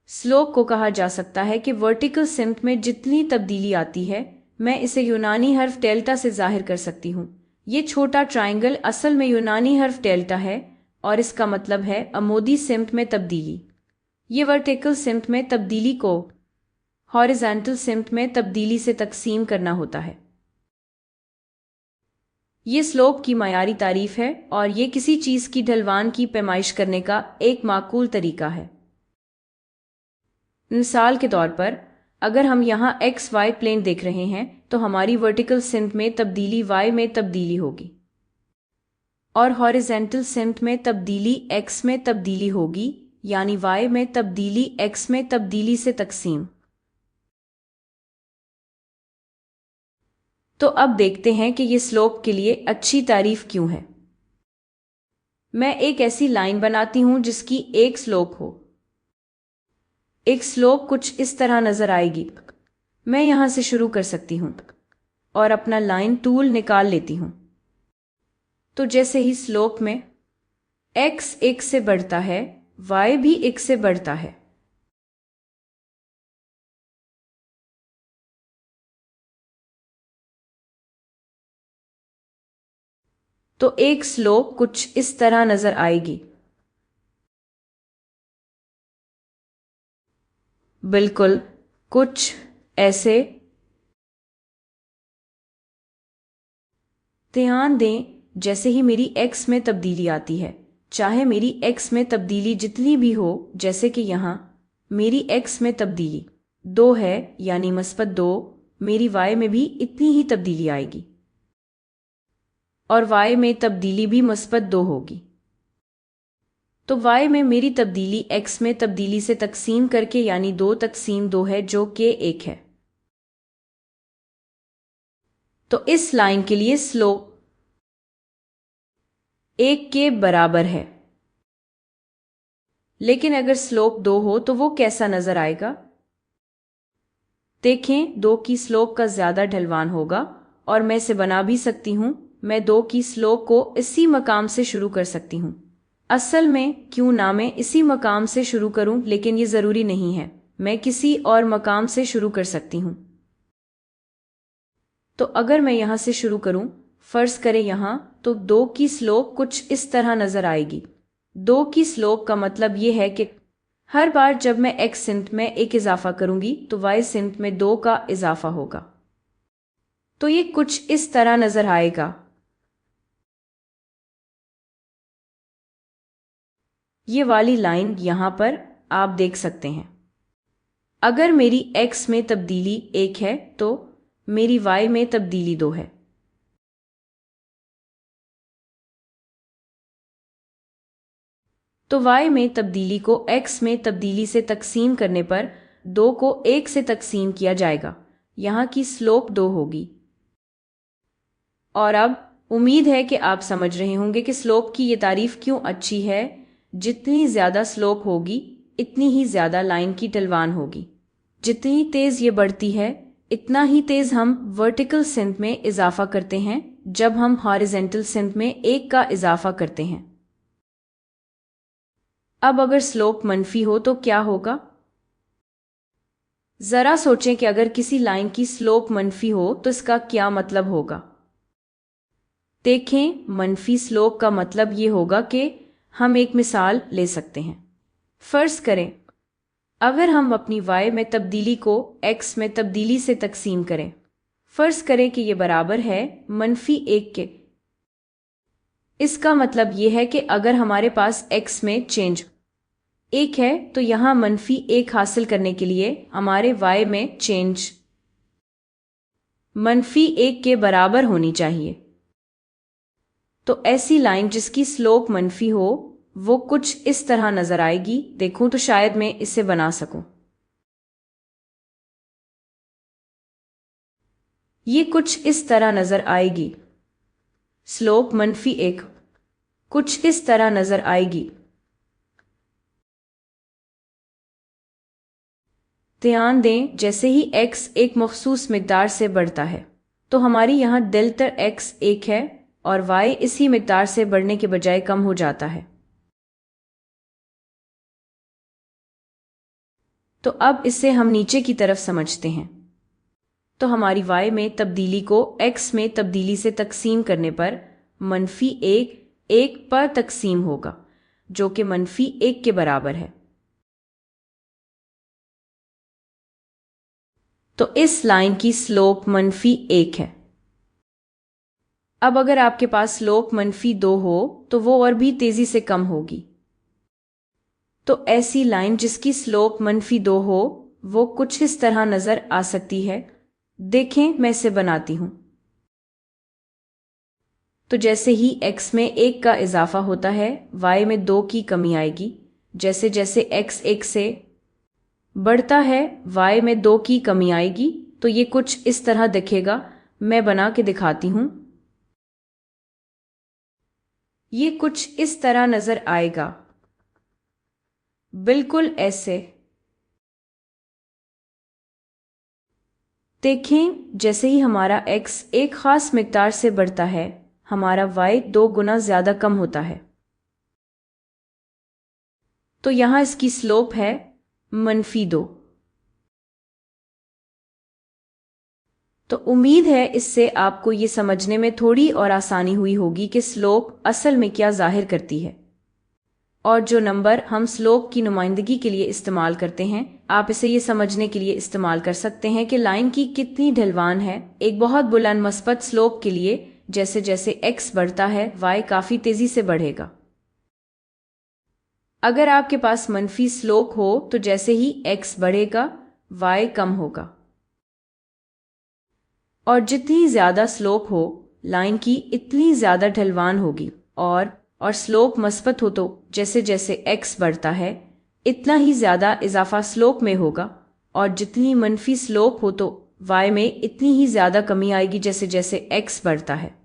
Slope को कहा जा सकता है कि वर्टिकल सिमत में जितनी तब्दीली आती है, मैं इसे यूनानी हर्फ डेल्टा से जाहिर कर सकती हूँ। ये छोटा ट्राइंगल असल में यूनानी हर्फ डेल्टा है और इसका मतलब है अमोदी सिमत में तब्दीली। ये वर्टिकल सिमत में तब्दीली को हॉरिजॉन्टल सिमत में तब्दीली से तकसीम करना होता है। ये स्लोप की मायारी तारीफ है और ये किसी चीज़ की ढलवान की पैमाइश करने का एक माकूल तरीका है। मिसाल के तौर पर, अगर हम यहाँ एक्स वाई प्लेन देख रहे हैं तो हमारी वर्टिकल सिमत में तब्दीली वाई में तब्दीली होगी और हॉरिजॉन्टल सिमत में तब्दीली एक्स में तब्दीली होगी, यानी वाई में तब्दीली एक्स में तब्दीली से तकसीम। तो अब देखते हैं कि ये स्लोप के लिए अच्छी तारीफ क्यों है। मैं एक ऐसी लाइन बनाती हूं जिसकी एक स्लोप हो। एक स्लोप कुछ इस तरह नजर आएगी। मैं यहां से शुरू कर सकती हूं और अपना लाइन टूल निकाल लेती हूं। तो जैसे ही स्लोप में x एक से बढ़ता है, y भी एक से बढ़ता है। तो एक स्लोप कुछ इस तरह नजर आएगी। बिल्कुल कुछ ऐसे। ध्यान दें, जैसे ही मेरी x में तब्दीली आती है, चाहे मेरी x में तब्दीली जितनी भी हो, जैसे कि यहाँ मेरी x में तब्दीली 2 है यानी -2, मेरी y में भी इतनी ही तब्दीली आएगी और y में तब्दीली भी -2 होगी। तो y में मेरी तब्दीली x में तब्दीली से तकसीम करके यानी 2/2 है, जो कि 1 है। तो इस लाइन के लिए स्लोप 1 के बराबर है। लेकिन अगर स्लोप 2 हो तो वो कैसा नजर आएगा? देखें, 2 की स्लोप का ज्यादा ढलवान होगा और मैं इसे बना भी सकती हूं। मैं 2 की स्लोप को इसी मकाम से शुरू कर सकती हूं। असल में क्यों ना मैं इसी मकाम से शुरू करूं, लेकिन ये जरूरी नहीं है, मैं किसी और मकाम से शुरू कर सकती हूं। तो अगर मैं यहां से शुरू करूं, फर्ज करें यहां, तो 2 की स्लोप कुछ इस तरह नजर आएगी। 2 की स्लोप का मतलब यह है कि हर बार जब मैं x सिमत में एक इजाफा करूंगी तो y सिमत में 2 का इजाफा होगा। तो ये कुछ इस तरह नजर आएगा। ये वाली लाइन यहां पर आप देख सकते हैं। अगर मेरी x में तब्दीली 1 है तो मेरी y में तब्दीली 2 है। तो y में तब्दीली को x में तब्दीली से तकसीम करने पर 2 को 1 से तकसीम किया जाएगा। यहाँ की स्लोप 2 होगी। और अब उम्मीद है कि आप समझ रहे होंगे कि स्लोप की ये तारीफ क्यों अच्छी है। जितनी ज़्यादा स्लोप होगी, इतनी ही ज़्यादा लाइन की ढलवान होगी। जितनी तेज़ ये बढ़ती है, इतना ही तेज़ हम वर्टिकल सिमत में इजाफा करते हैं जब हम हॉरिजॉन्टल सिमत में 1 का इजाफा करते हैं। अब अगर स्लोप मनफी हो तो क्या होगा? जरा सोचें कि अगर किसी लाइन की स्लोप मनफी हो तो इसका क्या मतलब होगा। देखें, मनफी स्लोप का मतलब ये होगा कि हम एक मिसाल ले सकते हैं। फर्ज करें, अगर हम अपनी y में तब्दीली को x में तब्दीली से तकसीम करें, फर्ज करें कि ये बराबर है -1 के। इसका मतलब ये है कि अगर हमारे पास x में चेंज 1 है तो यहां -1 हासिल करने के लिए हमारे y में चेंज -1 के बराबर होनी चाहिए। तो ऐसी लाइन जिसकी स्लोप मनफी हो, वो कुछ इस तरह नजर आएगी। देखूं तो शायद मैं इसे बना सकूं। ये कुछ इस तरह नजर आएगी। स्लोप -1 कुछ इस तरह नजर आएगी। ध्यान दें, जैसे ही x एक मखसूस मिकदार से बढ़ता है तो हमारी यहाँ डेल्टा x 1 है और y इसी मिकदार से बढ़ने के बजाय कम हो जाता है। तो अब इसे हम नीचे की तरफ समझते हैं। तो हमारी y में तब्दीली को x में तब्दीली से तकसीम करने पर -1 पर तकसीम होगा, जो कि -1 के बराबर है। तो इस लाइन की स्लोप -1 है। अब अगर आपके पास स्लोप -2 हो तो वो और भी तेजी से कम होगी। तो ऐसी लाइन जिसकी स्लोप -2 हो वो कुछ इस तरह नजर आ सकती है। देखें, मैं इसे बनाती हूं। तो जैसे ही x में 1 का इजाफा होता है, y में 2 की कमी आएगी। जैसे जैसे x 1 से बढ़ता है, y में 2 की कमी आएगी। तो ये कुछ इस तरह दिखेगा। मैं बना के दिखाती हूं। ये कुछ इस तरह नजर आएगा, बिल्कुल ऐसे। देखें, जैसे ही हमारा x एक खास मिकदार से बढ़ता है, हमारा y 2 गुना ज्यादा कम होता है। तो यहां इसकी स्लोप है -2। तो उम्मीद है इससे आपको ये समझने में थोड़ी और आसानी हुई होगी कि स्लोप असल में क्या जाहिर करती है। और जो नंबर हम स्लोप की नुमाइंदगी के लिए इस्तेमाल करते हैं, आप इसे ये समझने के लिए इस्तेमाल कर सकते हैं कि लाइन की कितनी ढलवान है। एक बहुत बुलंद मस्बत स्लोप के लिए जैसे जैसे x बढ़ता है, y काफी तेजी से बढ़ेगा। अगर आपके पास मनफी स्लोप हो तो जैसे ही x बढ़ेगा, y कम होगा। और जितनी ज्यादा स्लोप हो, लाइन की इतनी ज्यादा ढलवान होगी। और स्लोप मस्बत हो तो जैसे जैसे x बढ़ता है, इतना ही ज्यादा इजाफा स्लोप में होगा। और जितनी मनफी स्लोप हो तो y में इतनी ही ज्यादा कमी आएगी जैसे जैसे x बढ़ता है।